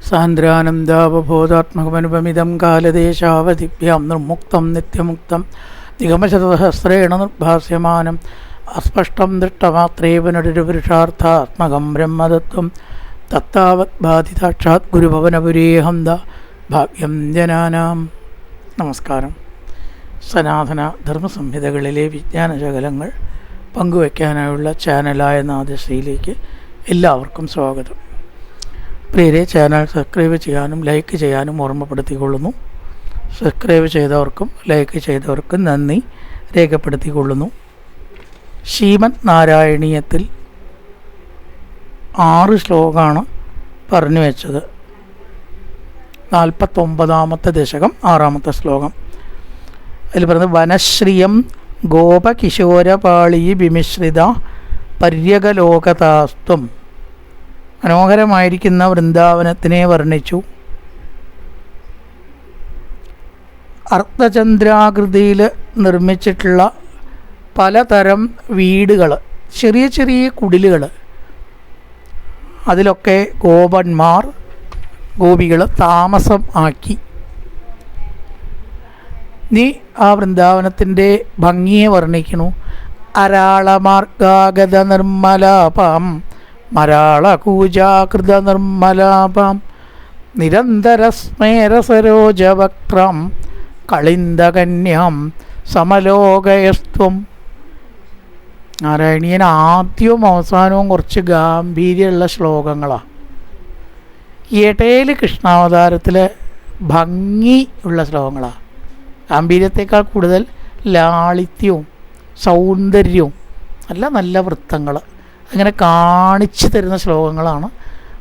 സാന്ദ്രാനന്ദാവബോധാത്മകമനുപമിതം കാലദേശാവധിഭ്യാം നിർമുക്തം നിത്യമുക്തം നിഗമശതസഹസ്രേണ നിർഭാസ്യമാനം അസ്പഷ്ടം ദൃഷ്ടമാത്രേ പുനരുപുരുഷാർത്ഥാത്മകം ബ്രഹ്മതത്വം തത്താവത് ബാധിതാക്ഷാത് ഗുരുഭവനപുരീഹന്ത ഭാഗ്യം ജനാനാം. നമസ്കാരം. സനാതന ധർമ്മസംഹിതകളിലെ വിജ്ഞാനശകലങ്ങൾ പങ്കുവയ്ക്കാനായുള്ള ചാനലായ നാദശ്രീയിലേക്ക് എല്ലാവർക്കും സ്വാഗതം. പ്രിയരെ, ചാനൽ സബ്സ്ക്രൈബ് ചെയ്യാനും ലൈക്ക് ചെയ്യാനും ഓർമ്മപ്പെടുത്തിക്കൊള്ളുന്നു. സബ്സ്ക്രൈബ് ചെയ്തവർക്കും ലൈക്ക് ചെയ്തവർക്കും നന്ദി രേഖപ്പെടുത്തിക്കൊള്ളുന്നു. ശ്രീമദ് നാരായണീയത്തിൽ 6 ശ്ലോകമാണ് പറഞ്ഞു വെച്ചത്. 49-ാമത്തെ ദശകം 6-ാമത്തെ ശ്ലോകം. അതിൽ പറയുന്നത്, വനശ്രിയം ഗോപകിശോരപാളി വിമിശ്രിത പര്യകലോകതാസ്ത്വം. മനോഹരമായിരിക്കുന്ന വൃന്ദാവനത്തിനെ വർണ്ണിച്ചു. അർദ്ധചന്ദ്രാകൃതിയിൽ നിർമ്മിച്ചിട്ടുള്ള പലതരം വീടുകൾ, ചെറിയ ചെറിയ കുടിലുകൾ, അതിലൊക്കെ ഗോപന്മാർ ഗോപികൾ താമസം ആക്കി. നീ ആ വൃന്ദാവനത്തിൻ്റെ ഭംഗിയെ വർണ്ണിക്കണു. അരാളമാർഗാഗത നിർമ്മലാപാം മരാളകൂജാകൃത നിർമ്മലാപാം നിരന്തരസ്മേരസരോജവക്ത്രം കളിന്ദകന്യാം സമലോകയസ്ത്വം. നാരായണീയൻ ആദ്യവും അവസാനവും കുറച്ച് ഗാംഭീര്യമുള്ള ശ്ലോകങ്ങളാണ്. ഇടയിൽ കൃഷ്ണാവതാരത്തിലെ ഭംഗി ഉള്ള ശ്ലോകങ്ങളാണ്. ഗാംഭീര്യത്തേക്കാൾ കൂടുതൽ ലാളിത്യവും സൗന്ദര്യവും നല്ല വൃത്തങ്ങൾ അങ്ങനെ കാണിച്ചു തരുന്ന ശ്ലോകങ്ങളാണ്.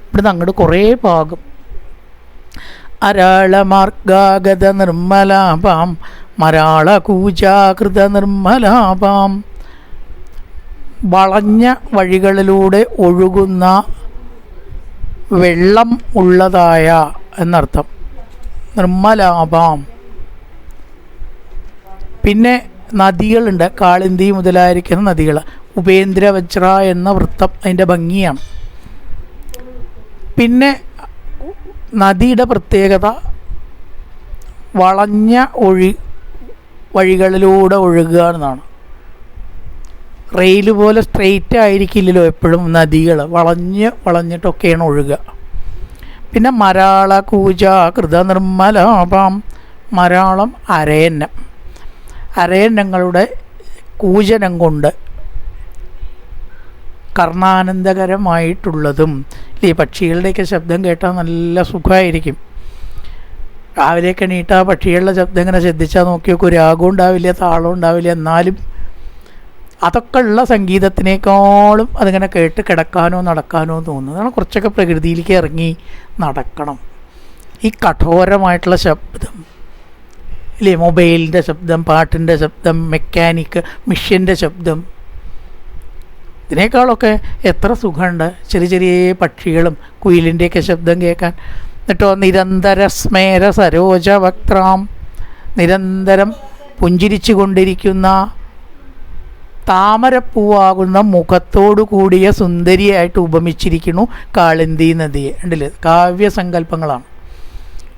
ഇവിടുന്ന് അങ്ങോട്ട് കുറേ ഭാഗം. അരാളമാർഗാഗത നിർമ്മലാപാം മരാളകൂജാകൃത നിർമ്മലാപാം. വളഞ്ഞ വഴികളിലൂടെ ഒഴുകുന്ന വെള്ളം ഉള്ളതായ എന്നർത്ഥം. നിർമ്മലാപാം. പിന്നെ നദികളുണ്ട്, കാളിന്തി മുതലായിരിക്കുന്ന നദികൾ. ഉപേന്ദ്രവജ്ര എന്ന വൃത്തം അതിൻ്റെ ഭംഗിയാണ്. പിന്നെ നദിയുടെ പ്രത്യേകത വളഞ്ഞ വഴികളിലൂടെ ഒഴുകുക എന്നതാണ്. റെയിൽ പോലെ സ്ട്രെയിറ്റ് ആയിരിക്കില്ലല്ലോ എപ്പോഴും നദികൾ, വളഞ്ഞിട്ടൊക്കെയാണ് ഒഴുകുക. പിന്നെ മരാള കൂജാകൃത നിർമ്മലാപാം. മരാളം അരയന്നം. അരയന്നങ്ങളുടെ കൂജനം കൊണ്ട് കർണാനന്ദകരമായിട്ടുള്ളതും. ഈ പക്ഷികളുടെയൊക്കെ ശബ്ദം കേട്ടാൽ നല്ല സുഖമായിരിക്കും. രാവിലെയൊക്കെ എണീട്ടാ പക്ഷികളുടെ ശബ്ദം ഇങ്ങനെ ശ്രദ്ധിച്ചാൽ നോക്കി നോക്കും. രാഗവും ഉണ്ടാവില്ല, താളവും ഉണ്ടാവില്ല. എന്നാലും അതൊക്കെ ഉള്ള സംഗീതത്തിനേക്കാളും അതിങ്ങനെ കേട്ട് കിടക്കാനോ നടക്കാനോ തോന്നുന്നത്. അതാണ് കുറച്ചൊക്കെ പ്രകൃതിയിലേക്ക് ഇറങ്ങി നടക്കണം. ഈ കഠോരമായിട്ടുള്ള ശബ്ദം ഇല്ലേ, മൊബൈലിൻ്റെ ശബ്ദം, പാട്ടിൻ്റെ ശബ്ദം, മെഷീൻ്റെ ശബ്ദം, ഇതിനേക്കാളൊക്കെ എത്ര സുഖമുണ്ട് ചെറിയ ചെറിയ പക്ഷികളും കുയിലിൻ്റെയൊക്കെ ശബ്ദം കേൾക്കാൻ. എന്നിട്ടോ നിരന്തര സ്മേര സരോജവക്ത്രാം. നിരന്തരം പുഞ്ചിരിച്ചു കൊണ്ടിരിക്കുന്ന താമരപ്പൂവാകുന്ന മുഖത്തോടു കൂടിയ സുന്ദരിയായിട്ട് ഉപമിച്ചിരിക്കുന്നു കാളിന്തി നദിയെ. ഉണ്ടല്ലേ, കാവ്യസങ്കല്പങ്ങളാണ്.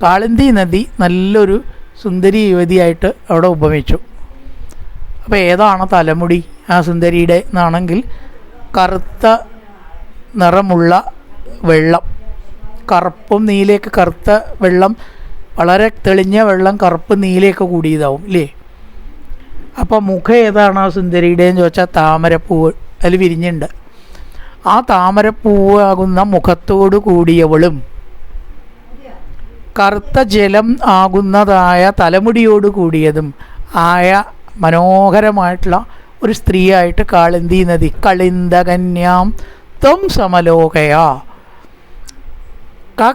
കാളിന്തി നദി നല്ലൊരു സുന്ദരി യുവതിയായിട്ട് അവിടെ ഉപമിച്ചു. അപ്പോൾ ഏതാണ് തലമുടി ആ സുന്ദരിയുടെ എന്നാണെങ്കിൽ, കറുത്ത നിറമുള്ള വെള്ളം, കറുപ്പും നീലയൊക്കെ, കറുത്ത വെള്ളം, വളരെ തെളിഞ്ഞ വെള്ളം കറുപ്പ് നീലയൊക്കെ കൂടിയതാവും ഇല്ലേ. അപ്പോൾ മുഖം ഏതാണ് ആ സുന്ദരിയുടെ എന്ന് ചോദിച്ചാൽ താമരപ്പൂവ് അതിൽ വിരിഞ്ഞുണ്ട്. ആ താമരപ്പൂവാകുന്ന മുഖത്തോടു കൂടിയവളും കറുത്ത ജലം ആകുന്നതായ തലമുടിയോട് കൂടിയതും ആയ മനോഹരമായിട്ടുള്ള ഒരു സ്ത്രീയായിട്ട് കാളിന്തി നദി. കളിന്ദകന്യാം ത്വം സമലോകയാ.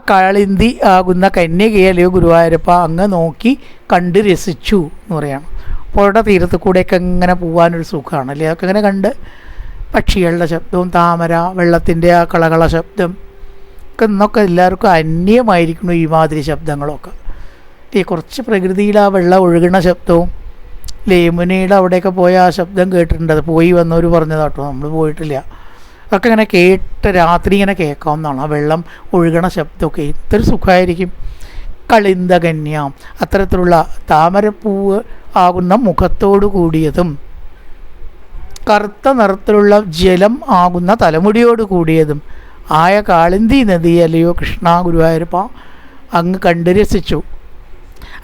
കാളിന്തി ആകുന്ന കന്യകയല്ലയോ ഗുരുവായൂരപ്പ, അങ്ങ് നോക്കി കണ്ട് രസിച്ചു എന്ന് പറയാണ്. പുഴയുടെ തീരത്ത് കൂടെയൊക്കെ ഇങ്ങനെ പോകാനൊരു സുഖമാണ് അല്ലേ. അതൊക്കെ ഇങ്ങനെ കണ്ട് പക്ഷികളുടെ ശബ്ദവും താമര വെള്ളത്തിൻ്റെ ആ കളകള ശബ്ദം ഒക്കെ ഇന്നൊക്കെ എല്ലാവർക്കും അന്യമായിരിക്കുന്നു ഈ മാതിരി ശബ്ദങ്ങളൊക്കെ. ഈ കുറച്ച് പ്രകൃതിയിൽ ആ വെള്ളം ഒഴുകുന്ന ശബ്ദവും യമുനയുടെ അവിടെയൊക്കെ പോയ ആ ശബ്ദം കേട്ടിട്ടുണ്ട്. അത് പോയി വന്നവർ പറഞ്ഞതാട്ടോ, നമ്മൾ പോയിട്ടില്ല. അതൊക്കെ ഇങ്ങനെ കേട്ട് രാത്രി ഇങ്ങനെ കേൾക്കാവുന്നതാണ്. ആ വെള്ളം ഒഴുകണ ശബ്ദമൊക്കെ ഇത്ര സുഖമായിരിക്കും. കളിന്തകന്യാം, അത്തരത്തിലുള്ള താമരപ്പൂവ് ആകുന്ന മുഖത്തോടു കൂടിയതും കറുത്ത നിറത്തിലുള്ള ജലം ആകുന്ന തലമുടിയോട് കൂടിയതും ആയ കാളിന്തി നദി അല്ലയോ കൃഷ്ണ ഗുരുവായൂരപ്പ അങ്ങ് കണ്ടു രസിച്ചു.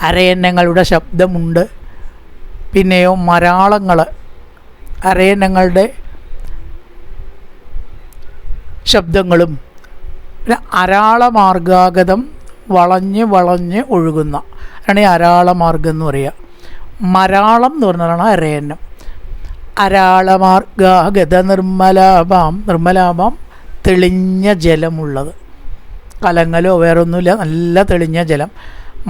അരയന്നങ്ങളുടെ ശബ്ദമുണ്ട്. പിന്നെയോ മരാളങ്ങൾ, അരയന്നങ്ങളുടെ ശബ്ദങ്ങളും, പിന്നെ അരാളമാർഗാഗതം വളഞ്ഞ് വളഞ്ഞ് ഒഴുകുന്ന ആണ് ഈ അരാളമാർഗം എന്ന് പറയുക. മരാളം എന്ന് പറഞ്ഞാലാണ് അരയന്നം. അരാളമാർഗാഗത നിർമ്മലാഭാം, നിർമ്മലാഭാം തെളിഞ്ഞ ജലമുള്ളത്, കലങ്ങലോ വേറൊന്നുമില്ല, നല്ല തെളിഞ്ഞ ജലം.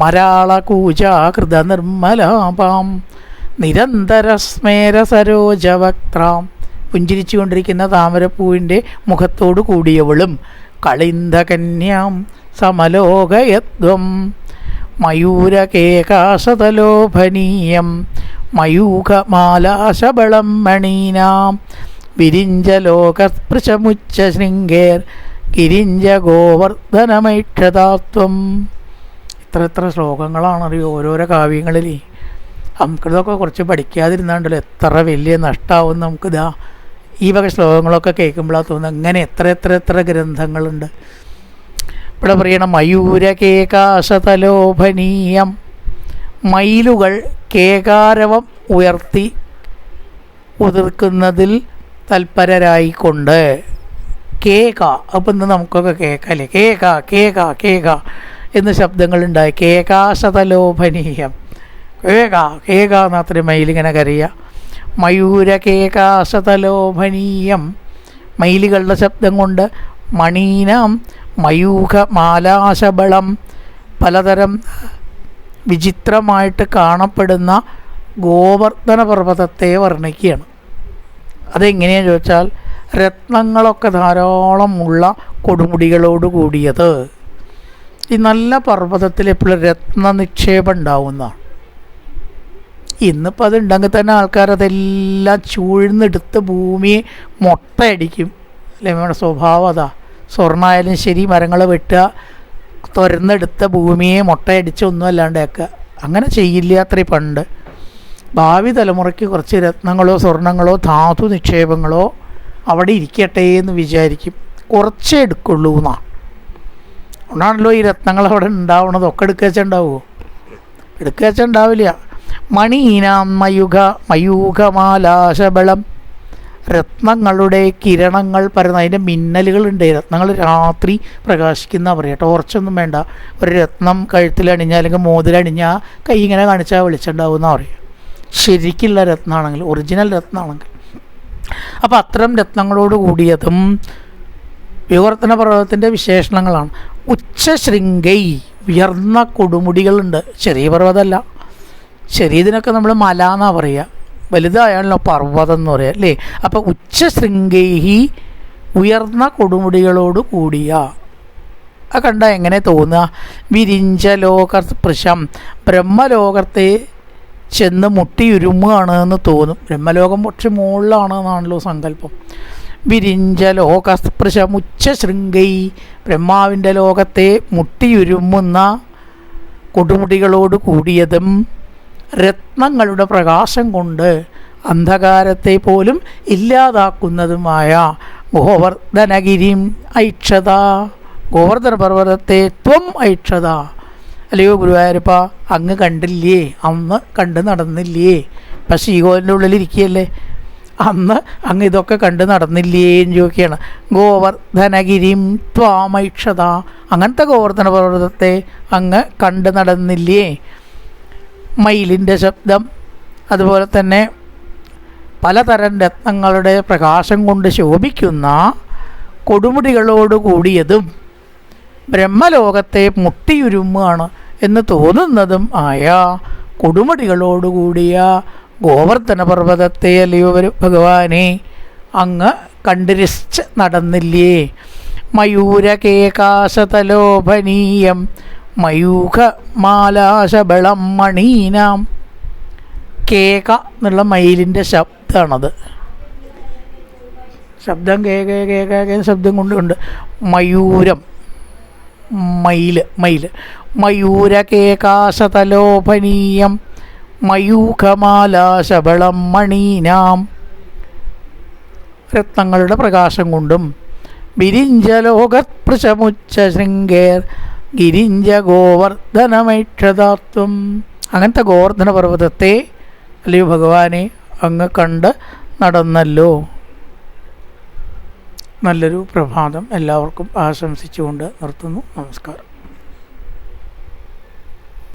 മരാളകൂജാകൃത നിർമ്മലാഭാം നിരന്തര സ്മേര സരോജവക്ത്രാം, പുഞ്ചിരിച്ചു കൊണ്ടിരിക്കുന്ന താമരപ്പൂവിൻ്റെ മുഖത്തോടു കൂടിയവളും. കളിന്തകന്യാം സമലോകയത്വം മയൂരകേകാശതലോഭനീയം മയൂഖമാലാശബളം മണീനാം വിരിഞ്ചലോകസ്പൃശമുച്ച ശൃംഗേർ ഗിരിഞ്ച ഗോവർദ്ധനമൈക്ഷതാത്വം. ഇത്ര ശ്ലോകങ്ങളാണറിയോ ഓരോരോ കാവ്യങ്ങളിൽ. നമുക്കിതൊക്കെ കുറച്ച് പഠിക്കാതിരുന്നാണ്ടല്ലോ എത്ര വലിയ നഷ്ടമാവും നമുക്കിതാ ഈ വക ശ്ലോകങ്ങളൊക്കെ കേൾക്കുമ്പോഴാണ് തോന്നുന്നത് അങ്ങനെ എത്ര ഗ്രന്ഥങ്ങളുണ്ട്. ഇവിടെ പറയണം മയൂരകേകാശതലോഭനീയം, മയിലുകൾ കേകാരവം ഉയർത്തി ഉതിർക്കുന്നതിൽ തൽപരരായിക്കൊണ്ട്. കേക, അപ്പം ഇന്ന് നമുക്കൊക്കെ കേൾക്കല്ലേ, കേക കേക കേക എന്ന് ശബ്ദങ്ങളുണ്ടായി. കേകാശതലോഭനീയം, കേക കേക എന്നത്ര മയിലിങ്ങനെ കരയുക. മയൂരകേകാശതലോഭനീയം, മയിലുകളുടെ ശബ്ദം കൊണ്ട്. മണീനാം മയൂഖ മാലാശബളം, പലതരം വിചിത്രമായിട്ട് കാണപ്പെടുന്ന ഗോവർദ്ധന പർവ്വതത്തെ വർണ്ണിക്കുകയാണ്. അതെങ്ങനെയാണെന്ന് ചോദിച്ചാൽ രത്നങ്ങളൊക്കെ ധാരാളമുള്ള കൊടുമുടികളോട് കൂടിയത്. ഈ നല്ല പർവ്വതത്തിൽ എപ്പോഴും രത്ന നിക്ഷേപം ഉണ്ടാവുന്നതാണ്. ഇന്നിപ്പോൾ അതുണ്ടെങ്കിൽ തന്നെ ആൾക്കാരതെല്ലാം ചൂഴ്ന്നെടുത്ത് ഭൂമിയെ മൊട്ടയടിക്കും അല്ലേ? നമ്മുടെ സ്വഭാവം അതാ. സ്വർണ്ണമായാലും ശരി, മരങ്ങൾ വെട്ടുക, തുരന്നെടുത്ത ഭൂമിയെ മൊട്ടയടിച്ച് ഒന്നും അല്ലാണ്ടാക്കുക. അങ്ങനെ ചെയ്യില്ല അത്രേ പണ്ട്. ഭാവി തലമുറയ്ക്ക് കുറച്ച് രത്നങ്ങളോ സ്വർണ്ണങ്ങളോ ധാതു നിക്ഷേപങ്ങളോ അവിടെ ഇരിക്കട്ടെ എന്ന് വിചാരിക്കും. കുറച്ചേ എടുക്കുള്ളൂ എന്നാണ്. അതുകൊണ്ടാണല്ലോ ഈ രത്നങ്ങൾ അവിടെ ഉണ്ടാവണത്. ഒക്കെ എടുക്കുക വെച്ചുണ്ടാവുമോ? എടുക്കുക വെച്ചുണ്ടാവില്ല. മണീനാം മയൂഖമാലാശബളം, രത്നങ്ങളുടെ കിരണങ്ങൾ പരന്ന, അതിൻ്റെ മിന്നലുകളുണ്ട്. രത്നങ്ങൾ രാത്രി പ്രകാശിക്കുന്ന പറയുക. ടോർച്ചൊന്നും വേണ്ട. ഒരു രത്നം കഴുത്തിലണിഞ്ഞാൽ അല്ലെങ്കിൽ മോതിരണിഞ്ഞാൽ കൈ ഇങ്ങനെ കാണിച്ചാൽ വെളിച്ചുണ്ടാവുമെന്നാണ് പറയുക. ശരിക്കുള്ള രത്നമാണെങ്കിൽ, ഒറിജിനൽ രത്നമാണെങ്കിൽ. അപ്പോൾ അത്തരം രത്നങ്ങളോട് കൂടിയതും വിവർത്തന പർവ്വതത്തിൻ്റെ വിശേഷണങ്ങളാണ്. ഉച്ചശൃംഗൈ, ഉയർന്ന കൊടുമുടികളുണ്ട്. ചെറിയ പർവ്വതമല്ല. ചെറിയതിനൊക്കെ നമ്മൾ മല എന്നാണ് പറയുക, വലുതായാണല്ലോ പർവ്വതം എന്ന് പറയുക അല്ലേ? അപ്പോൾ ഉച്ചശൃംഗൈഹി, ഉയർന്ന കൊടുമുടികളോട് കൂടിയ. അത് കണ്ടാൽ എങ്ങനെ തോന്നുക? വിരിഞ്ചലോകസ്പൃശം, ബ്രഹ്മലോകത്തെ ചെന്ന് മുട്ടിയുരുമുകയാണ് എന്ന് തോന്നും. ബ്രഹ്മലോകം പക്ഷെ മുകളിലാണ് എന്നാണല്ലോ സങ്കല്പം. വിരിഞ്ചലോകസ്പൃശമുച്ചശൃംഗൈ, ബ്രഹ്മാവിൻ്റെ ലോകത്തെ മുട്ടിയുരുമുന്ന കൊടുമുടികളോട് കൂടിയതും രത്നങ്ങളുടെ പ്രകാശം കൊണ്ട് അന്ധകാരത്തെ പോലും ഇല്ലാതാക്കുന്നതുമായ ഗോവർദ്ധനഗിരിം ഐക്ഷത, ഗോവർദ്ധന പർവ്വതത്തെ ത്വം ഐക്ഷത. അല്ലയോ ഗുരുവായൂരപ്പ അങ്ങ് കണ്ടില്ലേ? അന്ന് കണ്ട് നടന്നില്ലേ? ഇപ്പം ശ്രീകോവിലിൻ്റെ ഉള്ളിലിരിക്കുകയല്ലേ, അന്ന് അങ്ങ് ഇതൊക്കെ കണ്ട് നടന്നില്ലേ എന്ന് ചോദിക്കുകയാണ്. ഗോവർദ്ധനഗിരിം ത്വാമൈക്ഷത, അങ്ങനത്തെ ഗോവർദ്ധന പർവ്വതത്തെ അങ്ങ് കണ്ട് നടന്നില്ലേ? മയിലിൻ്റെ ശബ്ദം, അതുപോലെ തന്നെ പലതരം രത്നങ്ങളുടെ പ്രകാശം കൊണ്ട് ശോഭിക്കുന്ന കൊടുമുടികളോട് കൂടിയതും ബ്രഹ്മലോകത്തെ മുട്ടിയുരുമ്മാണ് എന്ന് തോന്നുന്നതും ആയ കൊടുമുടികളോടുകൂടിയ ഗോവർദ്ധന പർവ്വതത്തെ അല്ലയോ ഭഗവാനെ അങ്ങ് കണ്ടുരസിച്ച് നടന്നില്ലേ? മയൂരകേകാശതലോഭനീയം മയൂഖമാലാശബളം മണീനാം. കേക എന്നുള്ള മയിലിൻ്റെ ശബ്ദമാണത്. ശബ്ദം കേൾക്കുക ശബ്ദം കൊണ്ടുണ്ട്. മയൂരം, മയില് മയൂരകേകാശതലോഭനീയം മയൂഖമാലാശബളം മണീനാം. രത്നങ്ങളുടെ പ്രകാശം കൊണ്ടും. വിരിഞ്ചലോകത്പൃശമുച്ച ശൃംഗേർ ഗിരിഞ്ച ഗോവർദ്ധനമൈക്ഷതാത്വം. അങ്ങനത്തെ ഗോവർദ്ധന പർവ്വതത്തെ അല്ലയോ ഭഗവാനെ അങ്ങ് കണ്ട് നടന്നല്ലോ. നല്ലൊരു പ്രഭാതം എല്ലാവർക്കും ആശംസിച്ചുകൊണ്ട് നിർത്തുന്നു. നമസ്കാരം.